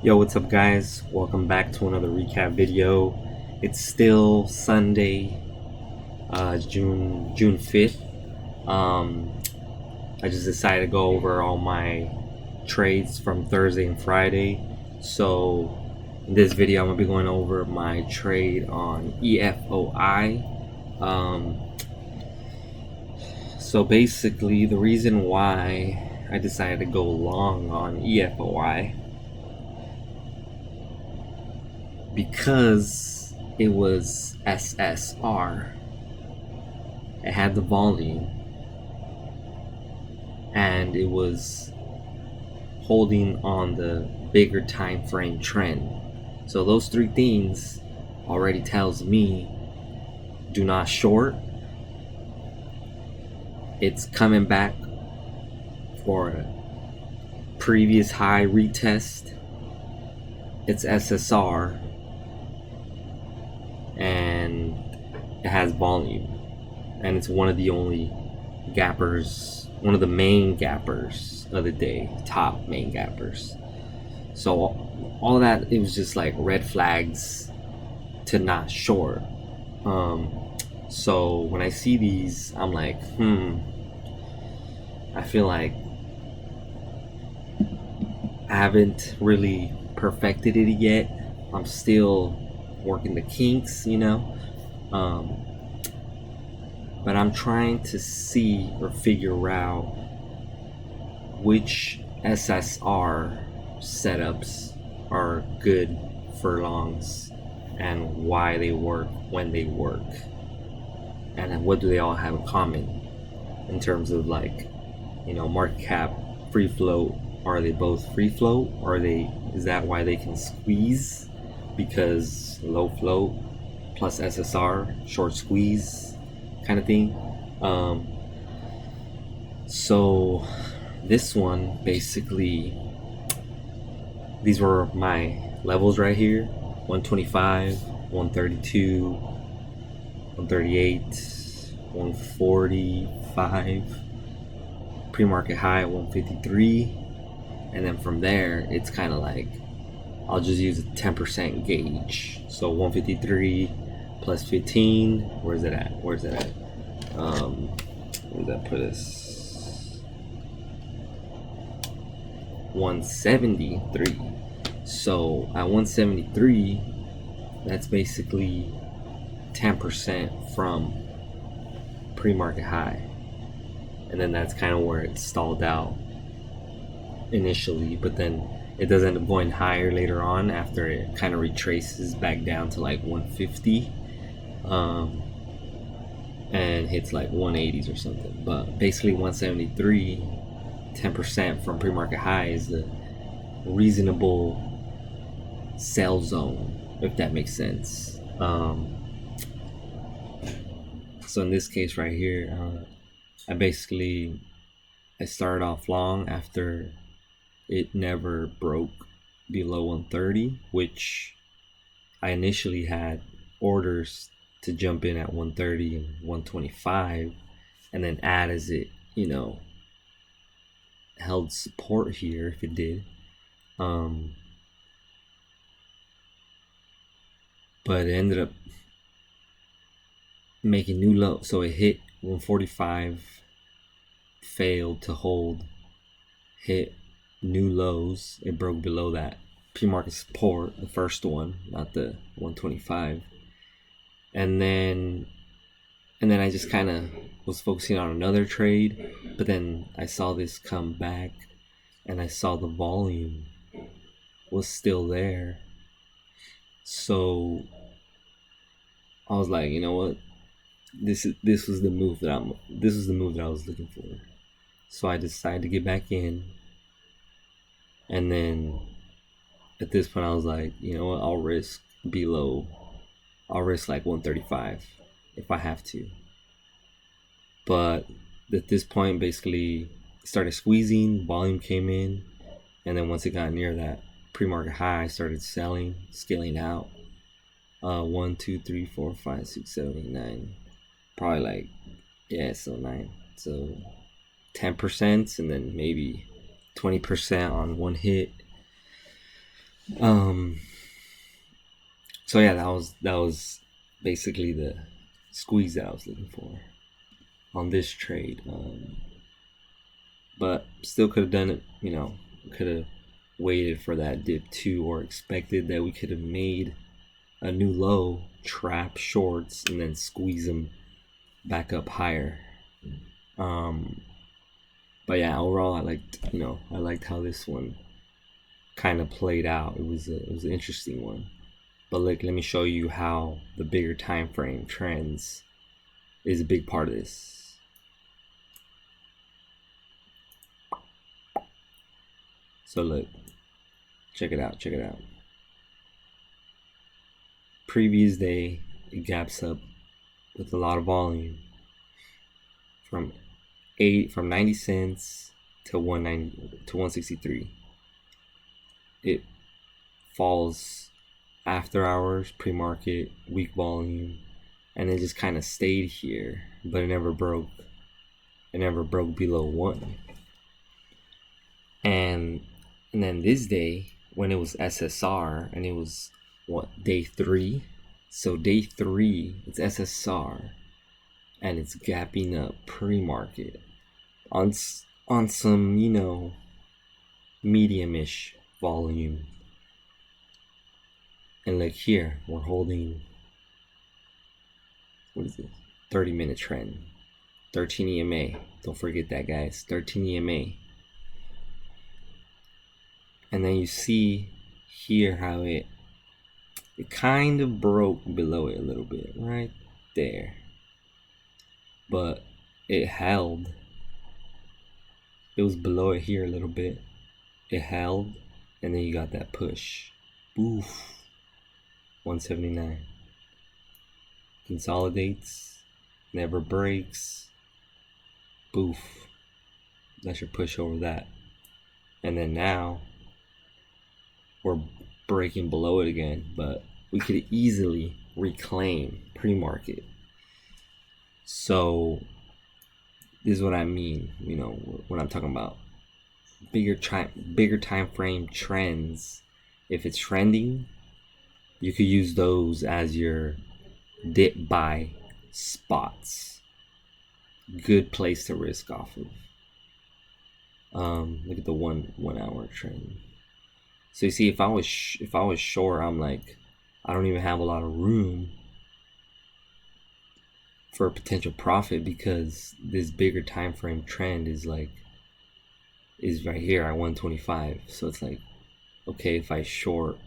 Yo, what's up, guys? Welcome back to another recap video. It's still Sunday, June 5th. Um, I just decided to go over all my trades from Thursday and Friday. So in this video, I'm gonna be going over my trade on EFOI. So basically, the reason why I decided to go long on EFOI because it was SSR. It had the volume and it was holding on the bigger time frame trend. So those three things already tells me do not short. It's coming back for a previous high retest. It's SSR and it has volume, and it's one of the only gappers, one of the main gappers of the day, top main gappers. So all that, it was just like red flags to not short. So when I see these, I'm like, I feel like I haven't really perfected it yet. I'm still working the kinks, but I'm trying to see or figure out which SSR setups are good for longs and why they work when they work, and what do they all have in common in terms of market cap, free float. Are they both free float? Is that why they can squeeze? Because low float plus SSR, short squeeze kind of thing. So this one, basically, these were my levels right here: 125, 132, 138, 145, pre-market high at 153, and then from there it's kind of like I'll just use a 10% gauge. So 153 plus 15. Where's it at? Where does that put us? 173. So at 173, that's basically 10% from pre-market high, and then that's kind of where it stalled out initially, but then it does end up going higher later on after it kind of retraces back down to like 150, and hits like 180s or something. But basically 173, 10% from pre-market high is the reasonable sell zone, if that makes sense. So in this case right here, I started off long after it never broke below 130, which I initially had orders to jump in at 130 and 125 and then add as it, held support here if it did. But it ended up making new low. So it hit 145, failed to hold, hit new lows. It broke below that pre-market support, the first one, not the 125. And then I just kind of was focusing on another trade, but then I saw this come back and I saw the volume was still there. So I was like, you know what? This was the move that I was looking for. So I decided to get back in, and then at this point I was like, you know what? I'll risk like 135 if I have to. But at this point, basically started squeezing, volume came in, and then once it got near that pre-market high, I started selling, scaling out. 1, 2, 3, 4, 5, 6, 7, 8, 9. Probably like, so 9. So 10%, and then maybe 20% on one hit. So yeah, that was basically the squeeze that I was looking for on this trade. But still could have done it. Could have waited for that dip too, or expected that we could have made a new low, trap shorts, and then squeeze them back up higher. But yeah, overall, I liked how this one kind of played out. It was an interesting one. But look, let me show you how the bigger time frame trends is a big part of this. So look, check it out. Previous day, it gaps up with a lot of volume from 90 cents to 190 to 163. It falls after hours, pre-market, weak volume, and it just kind of stayed here, but it never broke. It never broke below 1. And then this day, when it was SSR, and it was day 3. So day 3, it's SSR, and it's gapping up pre-market on some medium-ish volume. And like here, we're holding, what is it? 30-minute trend, 13 EMA. Don't forget that, guys. 13 EMA. And then you see here how it kind of broke below it a little bit right there, but it held. It was below it here a little bit. It held, and then you got that push. Oof. 179. Consolidates, never breaks. Boof. That's your push over that. And then now we're breaking below it again, but we could easily reclaim pre-market. So this is what I mean, when I'm talking about bigger time frame trends. If it's trending, you could use those as your dip buy spots. Good place to risk off of. Look at the one hour trend. So you see, if I was short, I'm like, I don't even have a lot of room for a potential profit, because this bigger time frame trend is right here at 125. So it's like, okay, if I short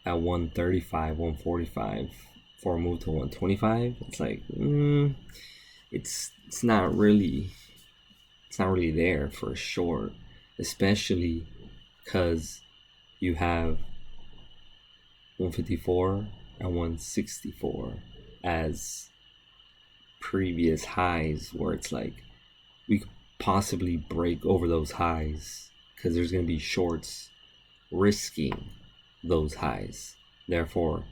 at 135, 145 for a move to 125, it's like, it's not really there for a short, especially because you have 154 and 164 as previous highs, where it's like we could possibly break over those highs, because there's going to be shorts risking those highs, therefore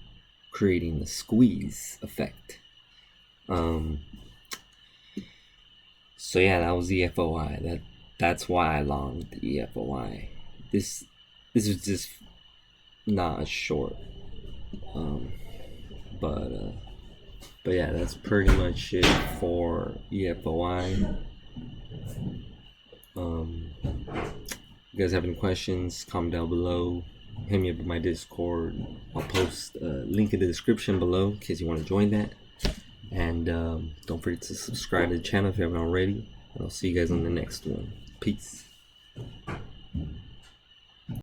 creating the squeeze effect. So yeah, that was the EFOI. That's why I longed the EFOI. This is just not a short. But yeah, that's pretty much it for EFOI. You guys have any questions, comment down below. Hit me up in my Discord. I'll post a link in the description below in case you want to join that. And don't forget to subscribe to the channel if you haven't already. And I'll see you guys on the next one. Peace.